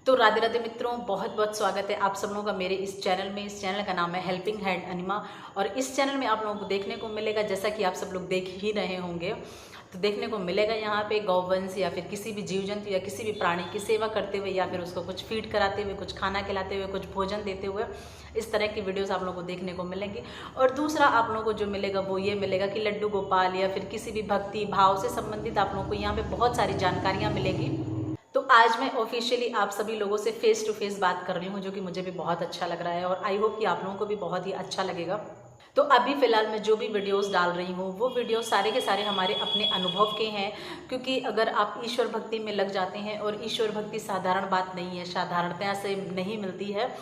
तो राधे राधे मित्रों, बहुत बहुत स्वागत है आप सब लोगों का मेरे इस चैनल में। इस चैनल का नाम है हेल्पिंग हैंड अनिमा। और इस चैनल में आप लोगों को देखने को मिलेगा, जैसा कि आप सब लोग देख ही रहे होंगे, तो देखने को मिलेगा यहाँ पे गौवंश या फिर किसी भी जीव जंतु या किसी भी प्राणी की सेवा करते हुए, या फिर उसको कुछ फीड कराते हुए, कुछ खाना खिलाते हुए, कुछ भोजन देते हुए, इस तरह की वीडियोस आप लोगों को देखने को मिलेंगी। और दूसरा आप लोगों को जो मिलेगा वो ये मिलेगा कि लड्डू गोपाल या फिर किसी भी भक्ति भाव से संबंधित आप लोगों को यहाँ पे बहुत सारी जानकारियाँ मिलेगी। तो आज मैं ऑफिशियली आप सभी लोगों से फेस टू फेस बात कर रही हूँ, जो कि मुझे भी बहुत अच्छा लग रहा है और आई होप कि आप लोगों को भी बहुत ही अच्छा लगेगा। तो अभी फ़िलहाल मैं जो भी वीडियोस डाल रही हूँ वो वीडियोस सारे के सारे हमारे अपने अनुभव के हैं, क्योंकि अगर आप ईश्वर भक्ति में लग जाते हैं, और ईश्वर भक्ति साधारण बात नहीं है, साधारणतया से नहीं मिलती है।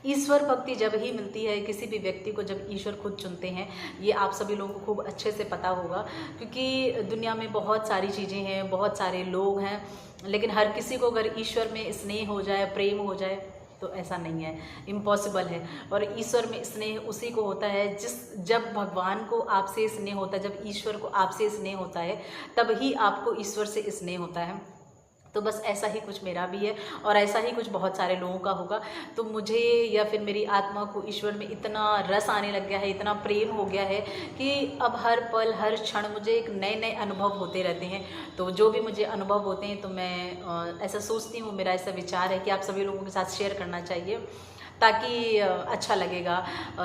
ईश्वर भक्ति जब ही मिलती है किसी भी व्यक्ति को, जब ईश्वर खुद चुनते हैं। ये आप सभी लोगों को खूब अच्छे से पता होगा, क्योंकि दुनिया में बहुत सारी चीज़ें हैं, बहुत सारे लोग हैं, लेकिन हर किसी को अगर ईश्वर में स्नेह हो जाए, प्रेम हो जाए, तो ऐसा नहीं है, इम्पॉसिबल है। और ईश्वर में स्नेह उसी को होता है जब भगवान को आपसे स्नेह होता है, जब ईश्वर को आपसे स्नेह होता है, तब ही आपको ईश्वर से स्नेह होता है। तो बस ऐसा ही कुछ मेरा भी है, और ऐसा ही कुछ बहुत सारे लोगों का होगा। तो मुझे या फिर मेरी आत्मा को ईश्वर में इतना रस आने लग गया है, इतना प्रेम हो गया है कि अब हर पल हर क्षण मुझे एक नए नए अनुभव होते रहते हैं। तो जो भी मुझे अनुभव होते हैं, तो मैं ऐसा सोचती हूँ, मेरा ऐसा विचार है कि आप सभी लोगों के साथ शेयर करना चाहिए, ताकि अच्छा लगेगा,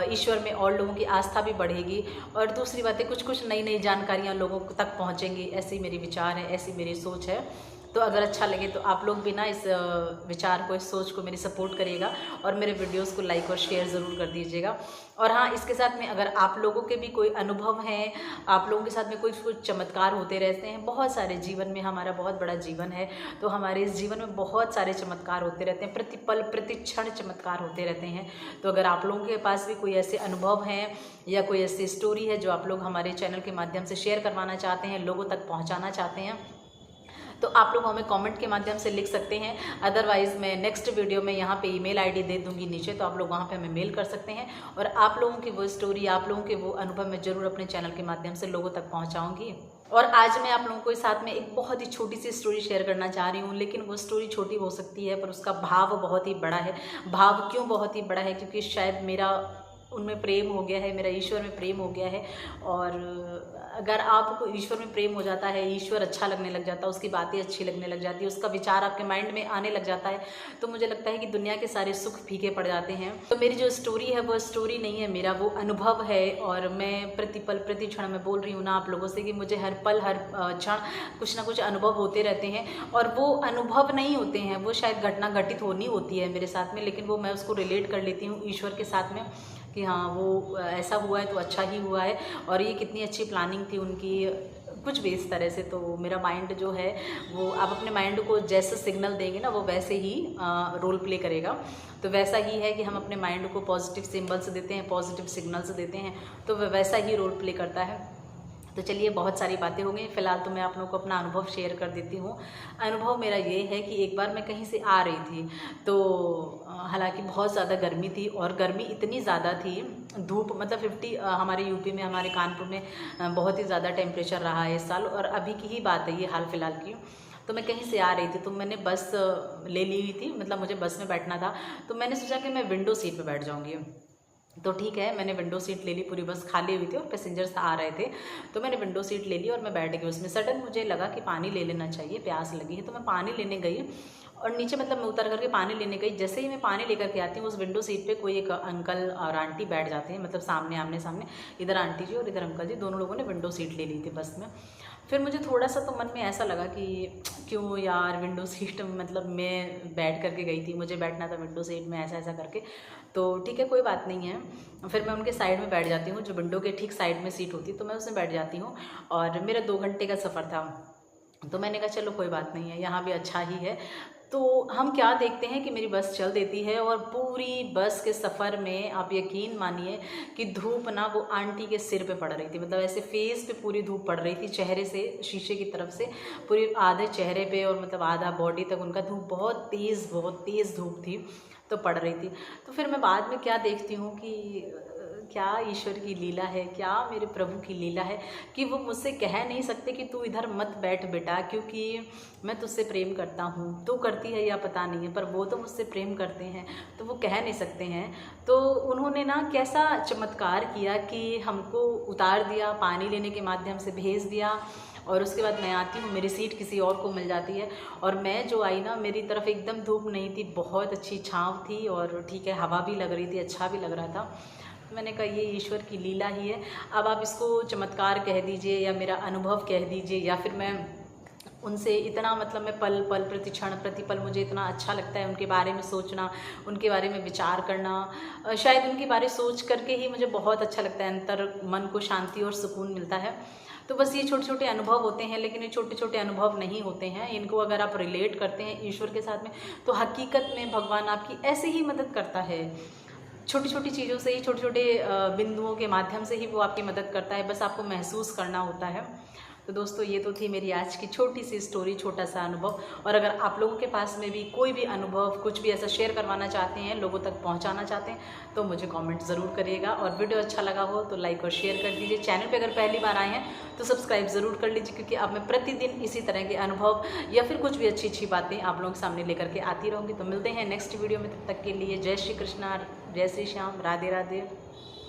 ईश्वर में और लोगों की आस्था भी बढ़ेगी। और दूसरी बात है, कुछ कुछ नई नई जानकारियाँ लोगों तक पहुँचेंगी, ऐसी मेरी विचार है, ऐसी मेरी सोच है। तो अगर अच्छा लगे तो आप लोग भी ना इस विचार को, इस सोच को मेरी सपोर्ट करिएगा, और मेरे वीडियोस को लाइक और शेयर ज़रूर कर दीजिएगा। और हाँ, इसके साथ में अगर आप लोगों के भी कोई अनुभव हैं, आप लोगों के साथ में कुछ कुछ चमत्कार होते रहते हैं, बहुत सारे जीवन में, हमारा बहुत बड़ा जीवन है, तो हमारे इस जीवन में बहुत सारे चमत्कार होते रहते हैं, प्रति पल प्रति क्षण चमत्कार होते रहते हैं। तो अगर आप लोगों के पास भी कोई ऐसे अनुभव हैं या कोई ऐसी स्टोरी है जो आप लोग हमारे चैनल के माध्यम से शेयर करवाना चाहते हैं, लोगों तक पहुँचाना चाहते हैं, तो आप लोग हमें कमेंट के माध्यम से लिख सकते हैं। अदरवाइज़ मैं नेक्स्ट वीडियो में यहाँ पे ईमेल आईडी दे दूँगी नीचे, तो आप लोग वहाँ पे हमें मेल कर सकते हैं, और आप लोगों की वो स्टोरी, आप लोगों के वो अनुभव मैं ज़रूर अपने चैनल के माध्यम से लोगों तक पहुँचाऊँगी। और आज मैं आप लोगों को साथ में एक बहुत ही छोटी सी स्टोरी शेयर करना चाह रही हूँ, लेकिन वो स्टोरी छोटी हो सकती है पर उसका भाव बहुत ही बड़ा है। भाव क्यों बहुत ही बड़ा है? क्योंकि शायद मेरा उनमें प्रेम हो गया है, मेरा ईश्वर में प्रेम हो गया है। और अगर आपको ईश्वर में प्रेम हो जाता है, ईश्वर अच्छा लगने लग जाता है, उसकी बातें अच्छी लगने लग जाती है, उसका विचार आपके माइंड में आने लग जाता है, तो मुझे लगता है कि दुनिया के सारे सुख फीके पड़ जाते हैं। तो मेरी जो स्टोरी है वो स्टोरी नहीं है, मेरा वो अनुभव है। और मैं प्रति पल प्रति क्षण में बोल रही हूँ ना आप लोगों से कि मुझे हर पल हर क्षण कुछ ना कुछ अनुभव होते रहते हैं। और वो अनुभव नहीं होते हैं, वो शायद घटना घटित होनी होती है मेरे साथ में, लेकिन वो मैं उसको रिलेट कर लेती हूँ ईश्वर के साथ में, कि हाँ वो ऐसा हुआ है तो अच्छा ही हुआ है, और ये कितनी अच्छी प्लानिंग थी उनकी, कुछ भी इस तरह से। तो मेरा माइंड जो है वो, आप अपने माइंड को जैसे सिग्नल देंगे ना, वो वैसे ही रोल प्ले करेगा। तो वैसा ही है कि हम अपने माइंड को पॉजिटिव सिम्बल्स देते हैं, पॉजिटिव सिग्नल्स देते हैं, तो वह वैसा ही रोल प्ले करता है। तो चलिए, बहुत सारी बातें हो गई, फ़िलहाल तो मैं आप लोगों को अपना अनुभव शेयर कर देती हूँ। अनुभव मेरा ये है कि एक बार मैं कहीं से आ रही थी, तो हालांकि बहुत ज़्यादा गर्मी थी, और गर्मी इतनी ज़्यादा थी, धूप मतलब 50, हमारे यूपी में, हमारे कानपुर में बहुत ही ज़्यादा टेम्परेचर रहा है इस साल, और अभी की ही बात है ये, हाल फिलहाल की। तो मैं कहीं से आ रही थी, तो मैंने बस ले ली हुई थी, मतलब मुझे बस में बैठना था, तो मैंने सोचा कि मैं विंडो सीट पर बैठ जाऊँगी। तो ठीक है, मैंने विंडो सीट ले ली, पूरी बस खाली हुई थी और पैसेंजर्स आ रहे थे, तो मैंने विंडो सीट ले ली और मैं बैठ गई उसमें। सडन मुझे लगा कि पानी ले लेना चाहिए, प्यास लगी है, तो मैं पानी लेने गई, और नीचे मतलब मैं उतर करके पानी लेने गई। जैसे ही मैं पानी लेकर के आती हूँ, उस विंडो सीट पे कोई एक अंकल और आंटी बैठ जाते हैं, मतलब सामने आमने सामने, इधर आंटी जी और इधर अंकल जी, दोनों लोगों ने विंडो सीट ले ली थी बस में। फिर मुझे थोड़ा सा तो मन में ऐसा लगा कि क्यों यार विंडो सीट, मतलब मैं बैठ करके गई थी, मुझे बैठना था विंडो सीट में, ऐसा ऐसा करके। तो ठीक है, कोई बात नहीं है, फिर मैं उनके साइड में बैठ जाती हूँ, जो विंडो के ठीक साइड में सीट होती है, तो मैं उसमें बैठ जाती हूँ। और मेरा 2 घंटे का सफ़र था, तो मैंने कहा चलो कोई बात नहीं है, यहाँ भी अच्छा ही है। तो हम क्या देखते हैं कि मेरी बस चल देती है, और पूरी बस के सफ़र में आप यकीन मानिए कि धूप ना वो आंटी के सिर पे पड़ रही थी, मतलब ऐसे फेस पे पूरी धूप पड़ रही थी, चेहरे से, शीशे की तरफ से पूरी आधे चेहरे पे, और मतलब आधा बॉडी तक उनका धूप, बहुत तेज़ धूप थी, तो पड़ रही थी। तो फिर मैं बाद में क्या देखती हूँ कि क्या ईश्वर की लीला है, क्या मेरे प्रभु की लीला है कि वो मुझसे कह नहीं सकते कि तू इधर मत बैठ बेटा, क्योंकि मैं तुझसे प्रेम करता हूँ। तू करती है या पता नहीं है, पर वो तो मुझसे प्रेम करते हैं, तो वो कह नहीं सकते हैं। तो उन्होंने ना कैसा चमत्कार किया कि हमको उतार दिया, पानी लेने के माध्यम से भेज दिया, और उसके बाद मैं आती हूँ, मेरी सीट किसी और को मिल जाती है। और मैं जो आई ना, मेरी तरफ एकदम धूप नहीं थी, बहुत अच्छी छाँव थी, और ठीक है हवा भी लग रही थी, अच्छा भी लग रहा था। मैंने कहा ये ईश्वर की लीला ही है। अब आप इसको चमत्कार कह दीजिए या मेरा अनुभव कह दीजिए, या फिर मैं उनसे इतना मतलब मैं पल पल प्रति क्षण प्रति पल मुझे इतना अच्छा लगता है उनके बारे में सोचना, उनके बारे में विचार करना। शायद उनके बारे सोच करके ही मुझे बहुत अच्छा लगता है, अंतर मन को शांति और सुकून मिलता है। तो बस ये छोटे छोटे अनुभव होते हैं, लेकिन ये छोटे छोटे अनुभव नहीं होते हैं। इनको अगर आप रिलेट करते हैं ईश्वर के साथ में, तो हकीकत में भगवान आपकी ऐसे ही मदद करता है। छोटी छोटी चीज़ों से ही, छोटे छोटे बिंदुओं के माध्यम से ही वो आपकी मदद करता है, बस आपको महसूस करना होता है। तो दोस्तों ये तो थी मेरी आज की छोटी सी स्टोरी, छोटा सा अनुभव। और अगर आप लोगों के पास में भी कोई भी अनुभव, कुछ भी ऐसा शेयर करवाना चाहते हैं, लोगों तक पहुंचाना चाहते हैं, तो मुझे कमेंट ज़रूर करिएगा। और वीडियो अच्छा लगा हो तो लाइक और शेयर कर दीजिए। चैनल पे अगर पहली बार आए हैं तो सब्सक्राइब ज़रूर कर लीजिए, क्योंकि अब मैं प्रतिदिन इसी तरह के अनुभव या फिर कुछ भी अच्छी अच्छी बातें आप लोगों के सामने लेकर के आती रहूँगी। तो मिलते हैं नेक्स्ट वीडियो में, तब तक के लिए जय श्री कृष्णा, जय श्री श्याम, राधे राधे।